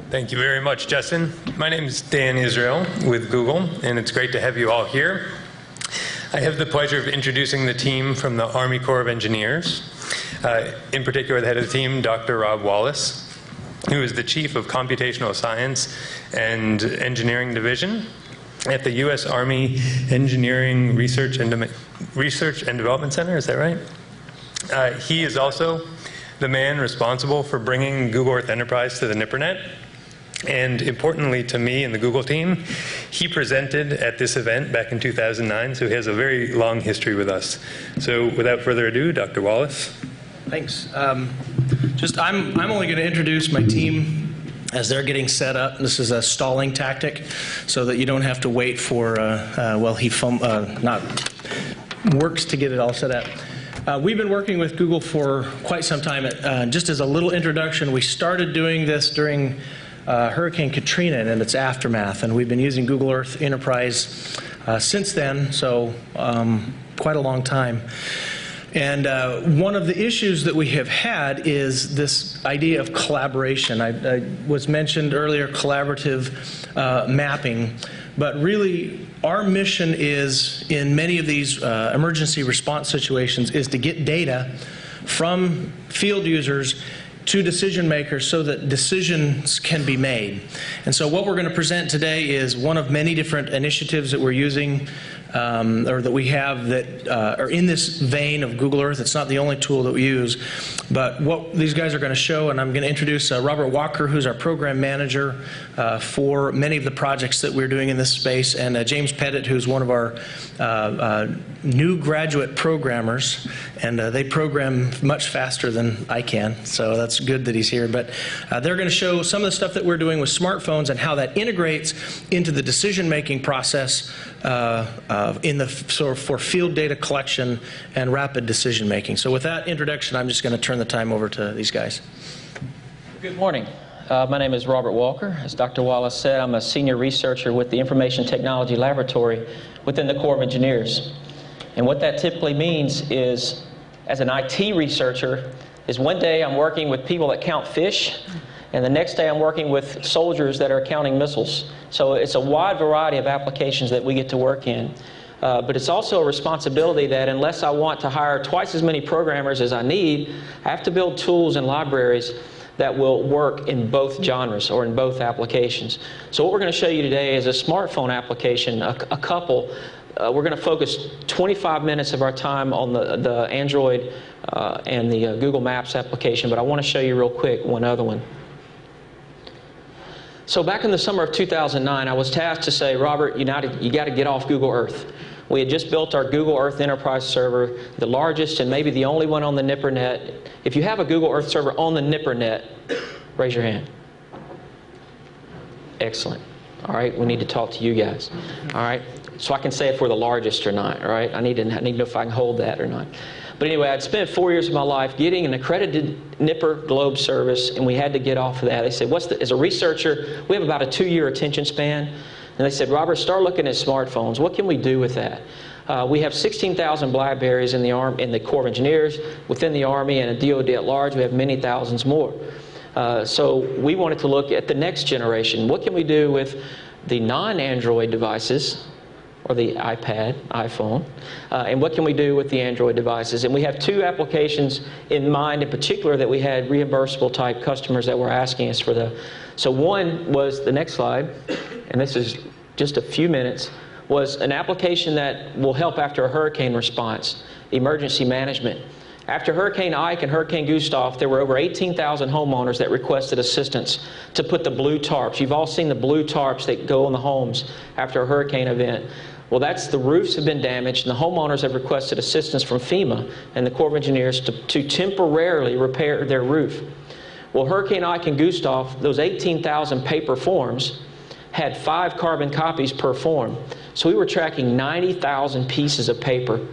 Thank you very much, Justin. My name is Dan Israel with Google, and it's great to have you all here. I have the pleasure of introducing the team from the Army Corps of Engineers, in particular the head of the team, Dr. Rob Wallace, who is the Chief of Computational Science and Engineering Division at the U.S. Army Engineering Research and Development Center. Is that right? He is also the man responsible for bringing Google Earth Enterprise to the NIPRNet. And importantly to me and the Google team, he presented at this event back in 2009, so he has a very long history with us. So without further ado, Dr. Wallace. Thanks. I'm only going to introduce my team as they're getting set up. This is a stalling tactic so that you don't have to wait for, works to get it all set up. We've been working with Google for quite some time. Just as a little introduction, we started doing this during Hurricane Katrina and its aftermath, and we've been using Google Earth Enterprise since then, so quite a long time. And one of the issues that we have had is this idea of collaboration. I was mentioned earlier, collaborative mapping, but really our mission is, in many of these emergency response situations, is to get data from field users to decision makers so that decisions can be made. And so what we're going to present today is one of many different initiatives that we're using or that we have that are in this vein of Google Earth. It's not the only tool that we use, but what these guys are going to show, and I'm going to introduce Robert Walker, who's our program manager for many of the projects that we're doing in this space, and James Pettitt, who's one of our new graduate programmers, and they program much faster than I can, so that's good that he's here. But they're going to show some of the stuff that we're doing with smartphones and how that integrates into the decision-making process for field data collection and rapid decision-making. So with that introduction, I'm just going to turn the time over to these guys. Good morning. My name is Robert Walker. As Dr. Wallace said, I'm a senior researcher with the Information Technology Laboratory within the Corps of Engineers. And what that typically means is, as an IT researcher, is one day I'm working with people that count fish, and the next day I'm working with soldiers that are counting missiles. So it's a wide variety of applications that we get to work in. But it's also a responsibility that unless I want to hire twice as many programmers as I need, I have to build tools and libraries that will work in both genres or in both applications. So what we're going to show you today is a smartphone application, a couple. We're going to focus 25 minutes of our time on the Android and the Google Maps application, but I want to show you real quick one other one. So back in the summer of 2009, I was tasked to say, Robert, you got to get off Google Earth. We had just built our Google Earth Enterprise server, the largest and maybe the only one on the NIPRNet. If you have a Google Earth server on the NIPRNet, raise your hand. Excellent. All right, we need to talk to you guys. All right, so I can say if we're the largest or not. All right, I need to know if I can hold that or not. But anyway, I'd spent 4 years of my life getting an accredited NIPR Globe service, and we had to get off of that. They said, as a researcher, we have about a 2-year attention span. And they said, Robert, start looking at smartphones. What can we do with that? We have 16,000 BlackBerries in the Corps of Engineers, within the Army, and a DoD at large. We have many thousands more. So we wanted to look at the next generation. What can we do with the non-Android devices, or the iPad, iPhone, and what can we do with the Android devices? And we have 2 applications in mind in particular that we had reimbursable type customers that were asking us for So one was, the next slide, and this is just a few minutes, was an application that will help after a hurricane response, emergency management. After Hurricane Ike and Hurricane Gustav, there were over 18,000 homeowners that requested assistance to put the blue tarps. You've all seen the blue tarps that go on the homes after a hurricane event. Well, the roofs have been damaged, and the homeowners have requested assistance from FEMA and the Corps of Engineers to temporarily repair their roof. Well, Hurricane Ike and Gustav, those 18,000 paper forms had 5 carbon copies per form. So we were tracking 90,000 pieces of paper.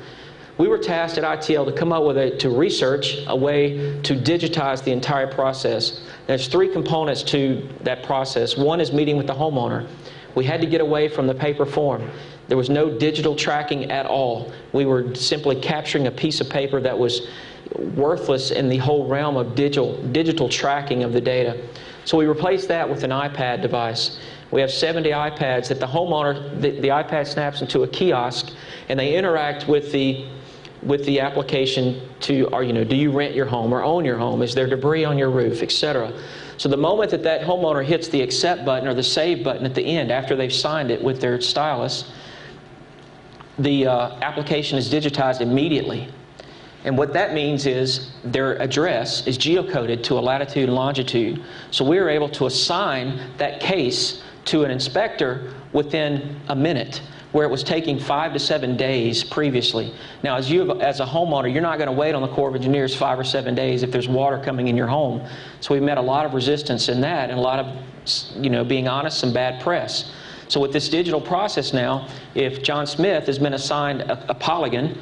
We were tasked at ITL to come up with to research a way to digitize the entire process. There's 3 components to that process. One is meeting with the homeowner. We had to get away from the paper form. There was no digital tracking at all. We were simply capturing a piece of paper that was worthless in the whole realm of digital tracking of the data. So we replaced that with an iPad device. We have 70 iPads that the homeowner, the iPad snaps into a kiosk, and they interact with the application to, or, do you rent your home or own your home? Is there debris on your roof, etc. So the moment that homeowner hits the accept button or the save button at the end after they've signed it with their stylus, the application is digitized immediately. And what that means is their address is geocoded to a latitude and longitude. So we are able to assign that case to an inspector within a minute, where it was taking 5 to 7 days previously. Now, as a homeowner, you're not going to wait on the Corps of Engineers 5 or 7 days if there's water coming in your home. So we've met a lot of resistance in that, and a lot of, being honest, some bad press. So with this digital process now, if John Smith has been assigned a polygon,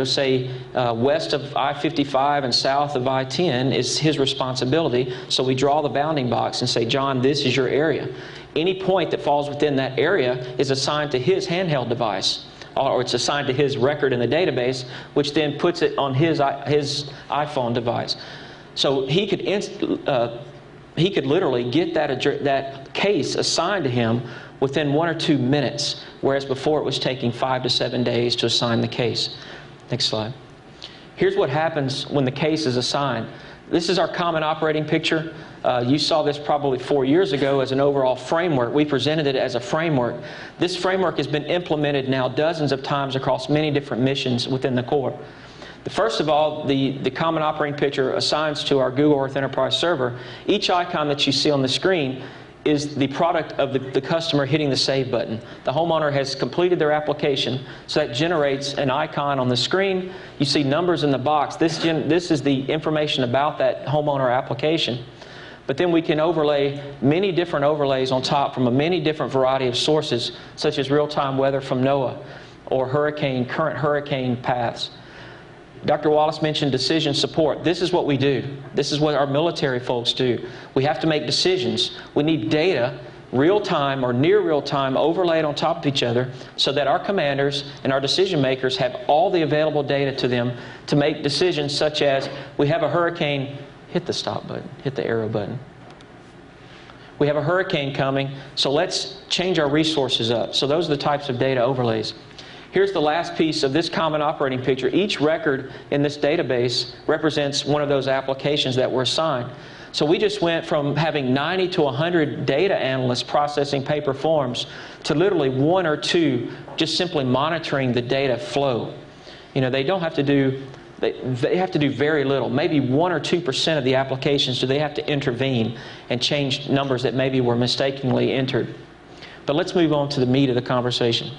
say west of I-55 and south of I-10 is his responsibility. So we draw the bounding box and say, John, this is your area. Any point that falls within that area is assigned to his handheld device, or it's assigned to his record in the database, which then puts it on his iPhone device. So he could literally get that case assigned to him within 1 or 2 minutes, whereas before it was taking 5 to 7 days to assign the case. Next slide. Here's what happens when the case is assigned. This is our common operating picture. You saw this probably 4 years ago as an overall framework. We presented it as a framework. This framework has been implemented now dozens of times across many different missions within the Corps. First of all, the common operating picture assigns to our Google Earth Enterprise server. Each icon that you see on the screen is the product of the customer hitting the save button. The homeowner has completed their application, so that generates an icon on the screen. You see numbers in the box. This is the information about that homeowner application. But then we can overlay many different overlays on top from a many different variety of sources, such as real-time weather from NOAA or current hurricane paths. Dr. Wallace mentioned decision support. This is what we do. This is what our military folks do. We have to make decisions. We need data, real-time or near real-time, overlaid on top of each other so that our commanders and our decision makers have all the available data to them to make decisions such as, we have a hurricane, hit the stop button, hit the arrow button. We have a hurricane coming, so let's change our resources up. So those are the types of data overlays. Here's the last piece of this common operating picture. Each record in this database represents one of those applications that were assigned. So we just went from having 90 to 100 data analysts processing paper forms to literally 1 or 2 just simply monitoring the data flow. They don't have to do, they have to do very little. Maybe 1 or 2% of the applications do they have to intervene and change numbers that maybe were mistakenly entered. But let's move on to the meat of the conversation.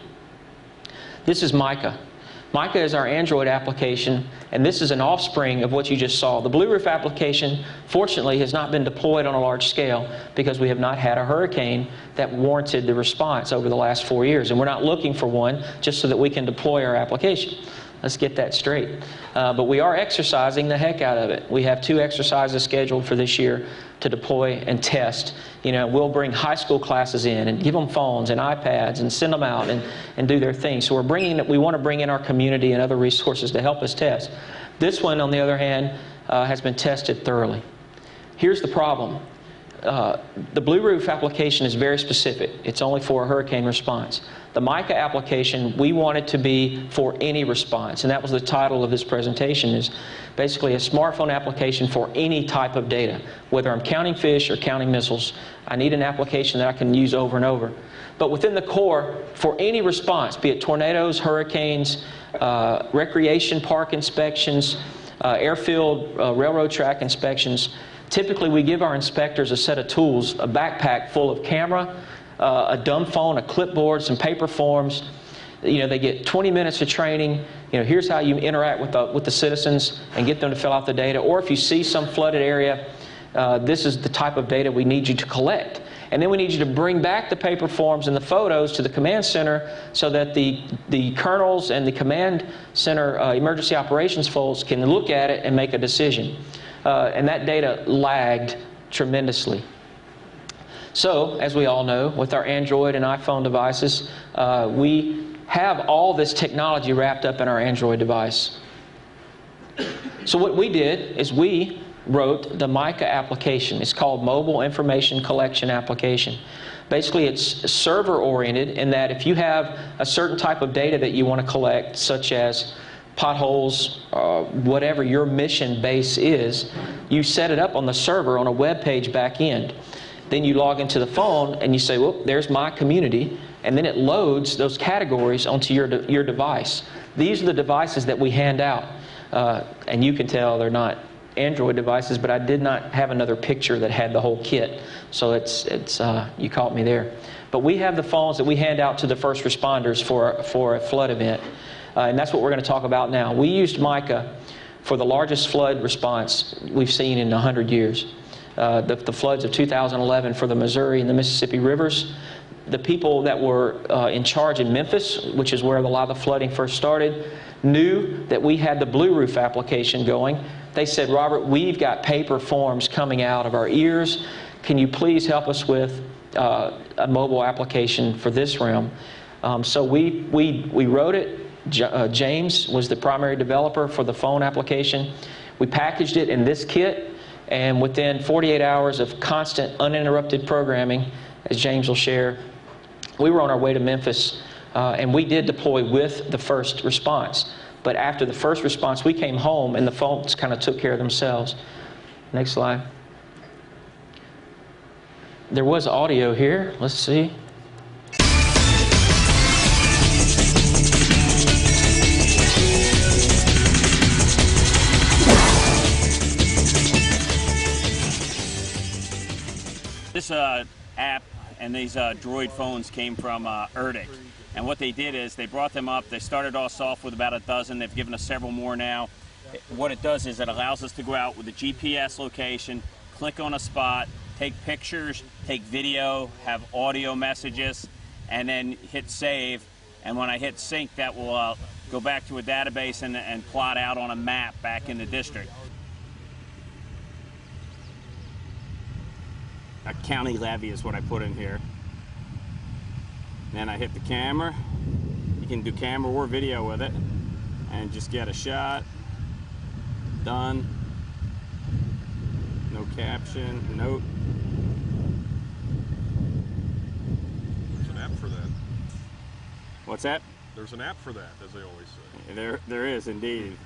This is MICA. MICA is our Android application, and this is an offspring of what you just saw. The Blue Roof application, fortunately, has not been deployed on a large scale because we have not had a hurricane that warranted the response over the last 4 years. And we're not looking for one just so that we can deploy our application. Let's get that straight. But we are exercising the heck out of it. We have 2 exercises scheduled for this year to deploy and test. We'll bring high school classes in and give them phones and iPads and send them out and do their thing. So we want to bring in our community and other resources to help us test. This one, on the other hand, has been tested thoroughly. Here's the problem. The Blue Roof application is very specific. It's only for a hurricane response. The MICA application, we want it to be for any response, and that was the title of this presentation, is basically a smartphone application for any type of data. Whether I'm counting fish or counting missiles, I need an application that I can use over and over. But within the Corps, for any response, be it tornadoes, hurricanes, recreation park inspections, airfield, railroad track inspections, typically we give our inspectors a set of tools, a backpack full of camera, a dumb phone, a clipboard, some paper forms. They get 20 minutes of training. Here's how you interact with the citizens and get them to fill out the data. Or if you see some flooded area, this is the type of data we need you to collect. And then we need you to bring back the paper forms and the photos to the command center so that the colonels and the command center emergency operations folks can look at it and make a decision. And that data lagged tremendously. So, as we all know, with our Android and iPhone devices, we have all this technology wrapped up in our Android device. So what we did is we wrote the MICA application. It's called Mobile Information Collection Application. Basically, it's server-oriented in that if you have a certain type of data that you want to collect, such as potholes, whatever your mission base is, you set it up on the server on a web page back end. Then you log into the phone and you say, well, there's my community, and then it loads those categories onto your device. These are the devices that we hand out, and you can tell they're not Android devices, but I did not have another picture that had the whole kit, so you caught me there. But we have the phones that we hand out to the first responders for a flood event, and that's what we're going to talk about now. We used MICA for the largest flood response we've seen in 100 years. The floods of 2011 for the Missouri and the Mississippi rivers. The people that were in charge in Memphis, which is where a lot of the flooding first started, knew that we had the Blue Roof application going. They said, Robert, we've got paper forms coming out of our ears. Can you please help us with a mobile application for this realm? So we wrote it. James was the primary developer for the phone application. We packaged it in this kit, and within 48 hours of constant uninterrupted programming, as James will share, we were on our way to Memphis, and we did deploy with the first response. But after the first response, we came home and the phones kind of took care of themselves. Next slide. There was audio here. Let's see. This app and these Droid phones came from ERDC. And what they did is they brought them up. They started us off with about a dozen. They've given us several more now. What it does is it allows us to go out with a GPS location, click on a spot, take pictures, take video, have audio messages, and then hit save. And when I hit sync, that will go back to a database and plot out on a map back in the district. A county levy is what I put in here. Then I hit the camera. You can do camera or video with it and just get a shot. Done. No caption, note. There's an app for that. What's that? There's an app for that, as they always say. There is indeed.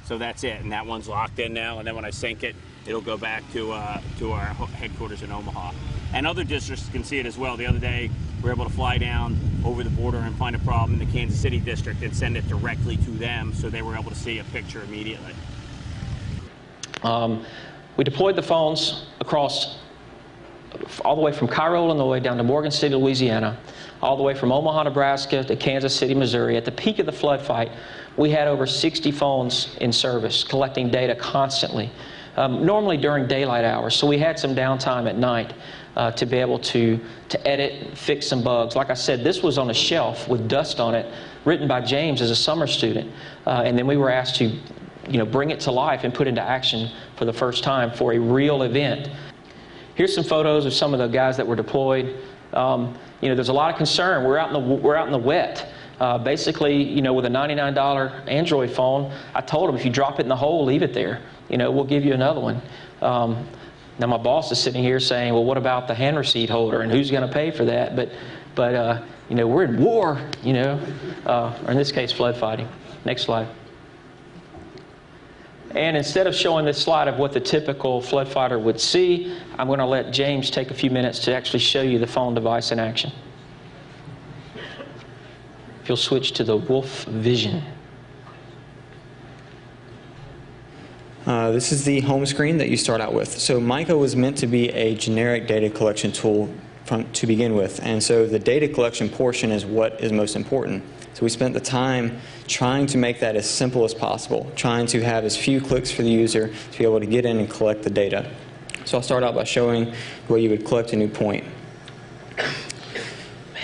So that's it, and that one's locked in now, and then when I sync it, it'll go back to our headquarters in Omaha. And other districts can see it as well. The other day, we were able to fly down over the border and find a problem in the Kansas City district and send it directly to them, so they were able to see a picture immediately. We deployed the phones across all the way from Cairo, Illinois, down to Morgan City, Louisiana, all the way from Omaha, Nebraska to Kansas City, Missouri. At the peak of the flood fight, we had over 60 phones in service, collecting data constantly, normally during daylight hours. So we had some downtime at night to be able to edit, fix some bugs. Like I said, this was on a shelf with dust on it, written by James as a summer student. And then we were asked to bring it to life and put into action for the first time for a real event. Here's some photos of some of the guys that were deployed. There's a lot of concern. We're out in the wet. Basically, with a $99 Android phone, I told them if you drop it in the hole, leave it there. We'll give you another one. Now my boss is sitting here saying, well, what about the hand receipt holder and who's going to pay for that? But we're in war, or in this case, flood fighting. Next slide. And instead of showing this slide of what the typical flood fighter would see, I'm going to let James take a few minutes to actually show you the phone device in action. If you'll switch to the Wolf Vision. This is the home screen that you start out with. So MICA was meant to be a generic data collection tool to begin with, and so the data collection portion is what is most important. So we spent the time trying to make that as simple as possible, trying to have as few clicks for the user to be able to get in and collect the data. So I'll start out by showing the way you would collect a new point.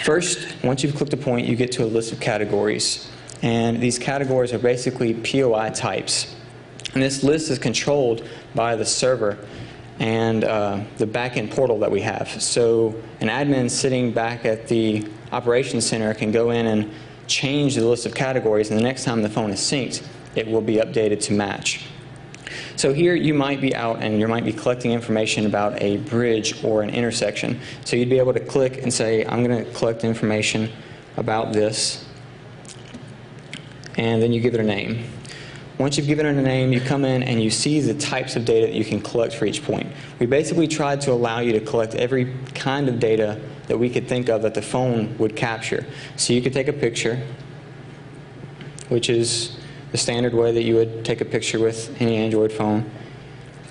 First, once you've clicked a point, you get to a list of categories. And these categories are basically POI types. And this list is controlled by the server and the backend portal that we have. So an admin sitting back at the operations center can go in and change the list of categories, and the next time the phone is synced, it will be updated to match. So here you might be out and you might be collecting information about a bridge or an intersection. So you'd be able to click and say, I'm going to collect information about this, and then you give it a name. Once you've given it a name, you come in and you see the types of data that you can collect for each point. We basically tried to allow you to collect every kind of data that we could think of that the phone would capture. So you could take a picture, which is the standard way that you would take a picture with any Android phone.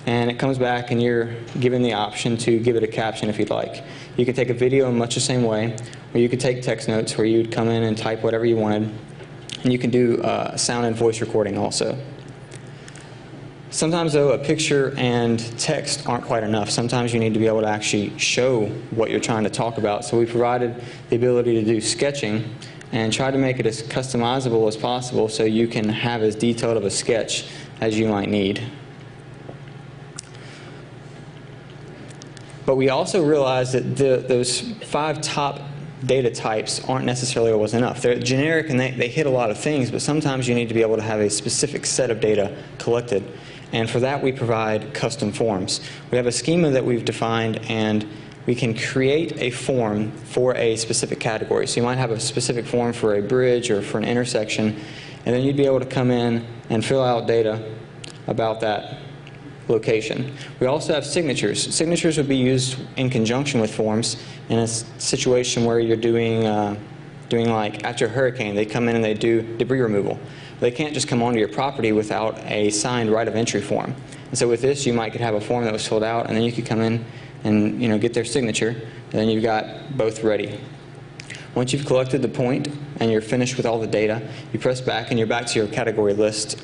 And it comes back and you're given the option to give it a caption if you'd like. You could take a video in much the same way, or you could take text notes where you'd come in and type whatever you wanted. And you can do sound and voice recording also. Sometimes, though, a picture and text aren't quite enough. Sometimes you need to be able to actually show what you're trying to talk about. So we provided the ability to do sketching and try to make it as customizable as possible so you can have as detailed of a sketch as you might need. But we also realized that those 5 top data types aren't necessarily always enough. They're generic and they hit a lot of things, but sometimes you need to be able to have a specific set of data collected. And for that, we provide custom forms. We have a schema that we've defined, and we can create a form for a specific category. So you might have a specific form for a bridge or for an intersection, and then you'd be able to come in and fill out data about that location. We also have signatures. Signatures would be used in conjunction with forms in a situation where you're doing like after a hurricane, they come in and they do debris removal. They can't just come onto your property without a signed right of entry form. And so with this, you might could have a form that was filled out, and then you could come in and get their signature, and then you've got both ready. Once you've collected the point and you're finished with all the data, you press back and you're back to your category list.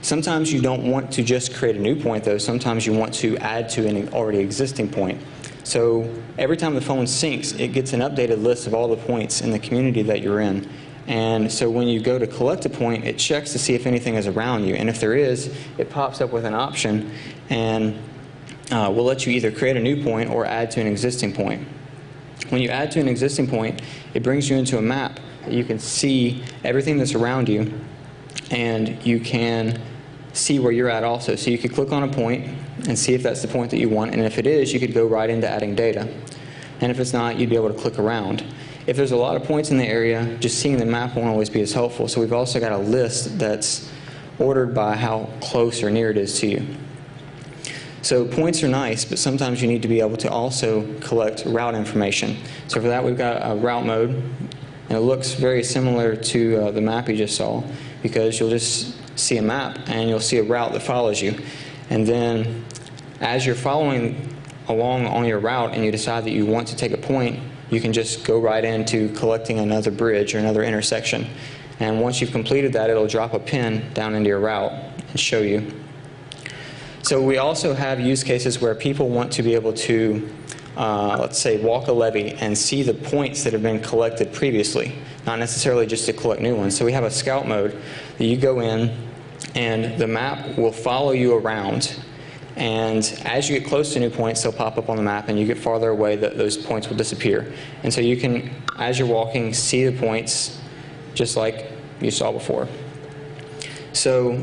Sometimes you don't want to just create a new point, though. Sometimes you want to add to an already existing point. So every time the phone syncs, it gets an updated list of all the points in the community that you're in. And so when you go to collect a point, it checks to see if anything is around you. And if there is, it pops up with an option and will let you either create a new point or add to an existing point. When you add to an existing point, it brings you into a map that you can see everything that's around you, and you can see where you're at also. So you could click on a point and see if that's the point that you want, and if it is, you could go right into adding data. And if it's not, you'd be able to click around. If there's a lot of points in the area, just seeing the map won't always be as helpful. So we've also got a list that's ordered by how close or near it is to you. So points are nice, but sometimes you need to be able to also collect route information. So for that, we've got a route mode, and it looks very similar to the map you just saw, because you'll just see a map and you'll see a route that follows you. And then as you're following along on your route and you decide that you want to take a point, you can just go right into collecting another bridge or another intersection. And once you've completed that, it'll drop a pin down into your route and show you. So we also have use cases where people want to be able to, let's say, walk a levee and see the points that have been collected previously, not necessarily just to collect new ones. So we have a scout mode that you go in and the map will follow you around. And as you get close to new points, they'll pop up on the map, and you get farther away, those points will disappear. And so you can, as you're walking, see the points just like you saw before. So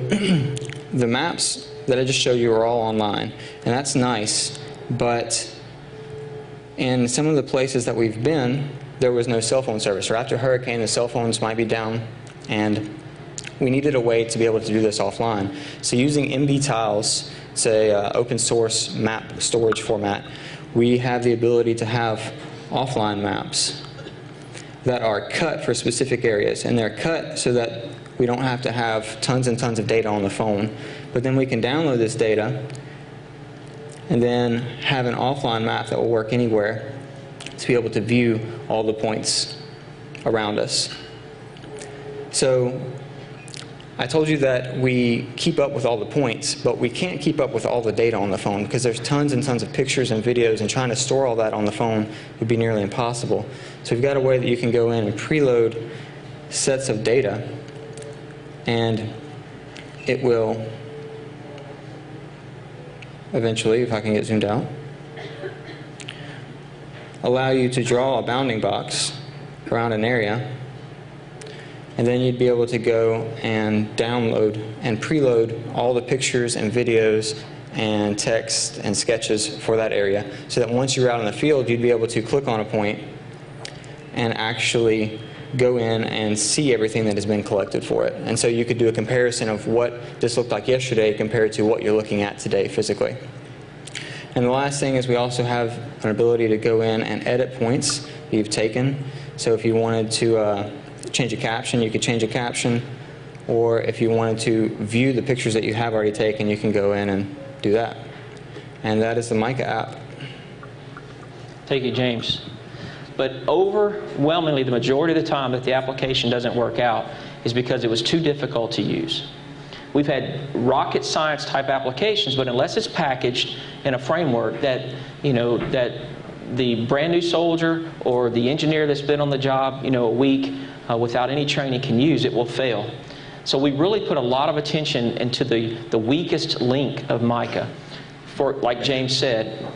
the maps that I just showed you are all online, and that's nice, but in some of the places that we've been, there was no cell phone service, or after a hurricane, the cell phones might be down, and we needed a way to be able to do this offline. So using MB tiles, say open source map storage format, we have the ability to have offline maps that are cut for specific areas, and they're cut so that we don't have to have tons and tons of data on the phone, but then we can download this data and then have an offline map that will work anywhere to be able to view all the points around us. So I told you that we keep up with all the points, but we can't keep up with all the data on the phone because there's tons and tons of pictures and videos, and trying to store all that on the phone would be nearly impossible. So we've got a way that you can go in and preload sets of data, and it will eventually, if I can get zoomed out, allow you to draw a bounding box around an area, And then you'd be able to go and download and preload all the pictures and videos and text and sketches for that area, so that once you're out in the field, you'd be able to click on a point and actually go in and see everything that has been collected for it. And so you could do a comparison of what this looked like yesterday compared to what you're looking at today physically. And the last thing is we also have an ability to go in and edit points that you've taken. So if you wanted to change a caption, you could change a caption. Or if you wanted to view the pictures that you have already taken, you can go in and do that. And that is the MICA app. Thank you, James. But overwhelmingly, the majority of the time that the application doesn't work out is because it was too difficult to use. We've had rocket science type applications, but unless it's packaged in a framework that, that the brand new soldier or the engineer that's been on the job, a week without any training can use, it will fail. So we really put a lot of attention into the weakest link of MICA. For, like James said,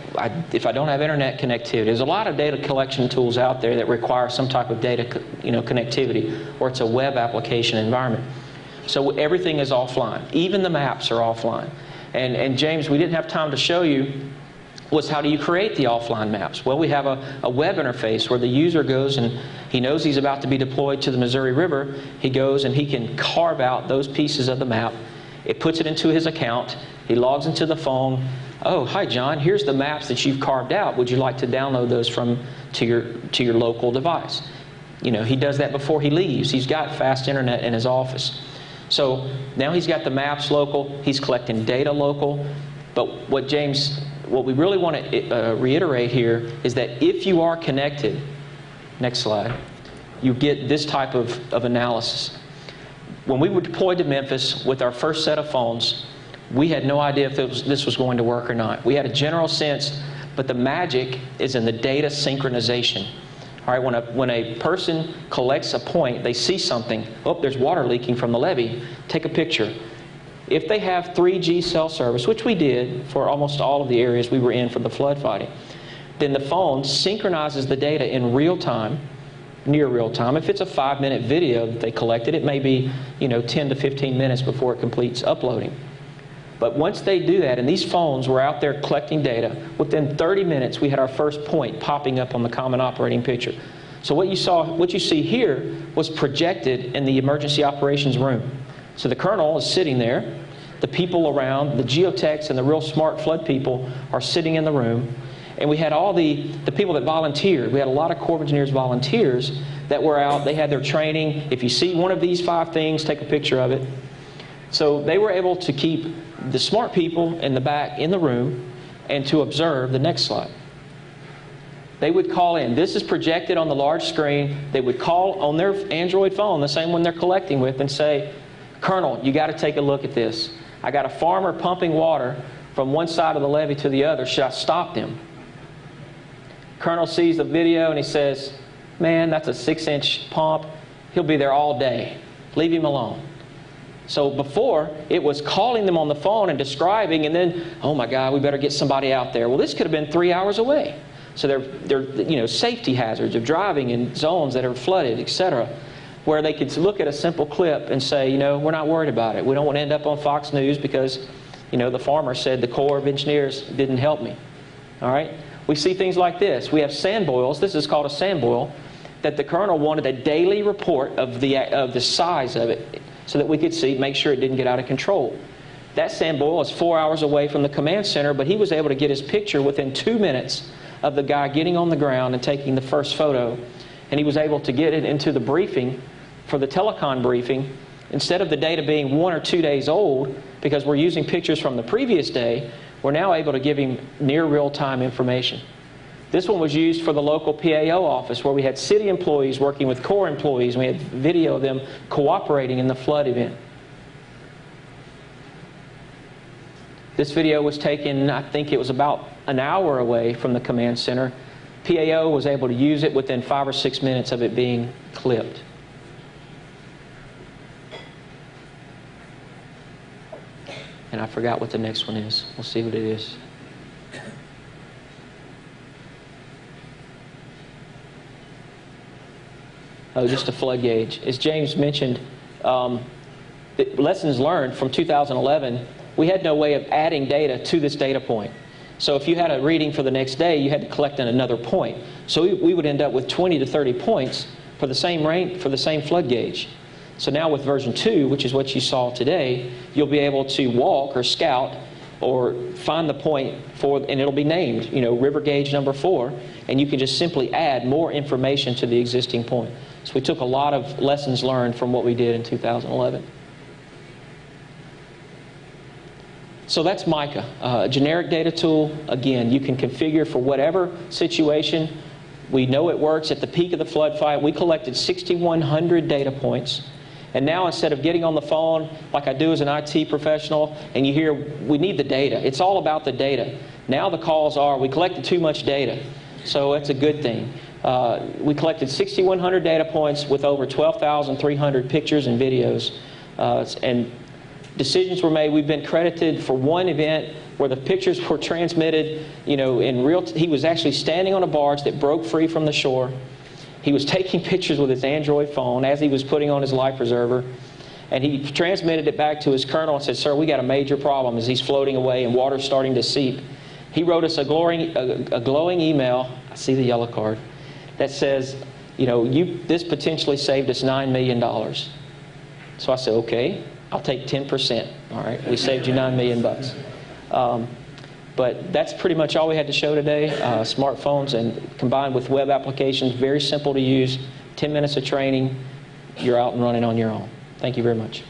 if I don't have internet connectivity, there's a lot of data collection tools out there that require some type of data connectivity, or it's a web application environment. So everything is offline. Even the maps are offline. And James, we didn't have time to show you was how do you create the offline maps? Well, we have a web interface where the user goes and he knows he's about to be deployed to the Missouri River. He goes and he can carve out those pieces of the map. It puts it into his account. He logs into the phone. Oh, hi, John. Here's the maps that you've carved out. Would you like to download those to your local device? He does that before he leaves. He's got fast internet in his office. So now he's got the maps local. He's collecting data local. But what we really want to reiterate here is that if you are connected, next slide, you get this type of analysis. When we were deployed to Memphis with our first set of phones, we had no idea if this was going to work or not. We had a general sense, but the magic is in the data synchronization. All right, when a person collects a point, they see something, oh, there's water leaking from the levee, take a picture. If they have 3G cell service, which we did for almost all of the areas we were in for the flood fighting, then the phone synchronizes the data in real time, near real time. If it's a 5-minute video that they collected, it may be 10 to 15 minutes before it completes uploading. But once they do that, and these phones were out there collecting data, within 30 minutes we had our first point popping up on the common operating picture. So what you see here was projected in the emergency operations room. So the colonel is sitting there, the people around, the geotechs and the real smart flood people are sitting in the room, and we had all the people that volunteered. We had a lot of Corps of Engineers volunteers that were out. They had their training. If you see one of these 5 things, take a picture of it. So they were able to keep the smart people in the back in the room and to observe the next slide. They would call in. This is projected on the large screen. They would call on their Android phone, the same one they're collecting with, and say, Colonel, you got to take a look at this. I got a farmer pumping water from one side of the levee to the other. Should I stop them? Colonel sees the video and he says, man, that's a 6-inch pump. He'll be there all day. Leave him alone. So before, it was calling them on the phone and describing, and then, oh my God, we better get somebody out there. Well, this could have been 3 hours away. So they're safety hazards of driving in zones that are flooded, etc., where they could look at a simple clip and say, we're not worried about it. We don't want to end up on Fox News because, the farmer said the Corps of Engineers didn't help me. All right? We see things like this. We have sand boils. This is called a sand boil, that the colonel wanted a daily report of the size of it, so that we could make sure it didn't get out of control. That sand boil is 4 hours away from the command center, but he was able to get his picture within 2 minutes of the guy getting on the ground and taking the first photo. And he was able to get it into the briefing for the telecon briefing. Instead of the data being 1 or 2 days old, because we're using pictures from the previous day, we're now able to give him near real-time information. This one was used for the local PAO office, where we had city employees working with Corps employees, and we had video of them cooperating in the flood event. This video was taken, I think it was about an hour away from the command center. PAO was able to use it within 5 or 6 minutes of it being clipped. And I forgot what the next one is. We'll see what it is. just a flood gauge. As James mentioned, the lessons learned from 2011, we had no way of adding data to this data point. So if you had a reading for the next day, you had to collect in another point. So we would end up with 20 to 30 points for the same range, for the same flood gauge. So now with version 2, which is what you saw today, you'll be able to walk or scout or find the point for, and it'll be named, you know, river gauge number 4, and you can just simply add more information to the existing point. So we took a lot of lessons learned from what we did in 2011. So that's MICA, a generic data tool. Again, you can configure for whatever situation. We know it works at the peak of the flood fight. We collected 6,100 data points. And now instead of getting on the phone like I do as an IT professional and you hear, we need the data. It's all about the data. Now the calls are, we collected too much data. So it's a good thing. We collected 6,100 data points with over 12,300 pictures and videos. And decisions were made. We've been credited for one event where the pictures were transmitted, you know, in real he was actually standing on a barge that broke free from the shore. He was taking pictures with his Android phone as he was putting on his life preserver, and he transmitted it back to his colonel and said, "Sir, we got a major problem," as he's floating away and water's starting to seep. He wrote us a glowing email, I see the yellow card, that says, you know, this potentially saved us $9 million. So I said, okay, I'll take 10%. All right, we saved you $9 million. But that's pretty much all we had to show today. Smartphones and combined with web applications, very simple to use, 10 minutes of training, you're out and running on your own. Thank you very much.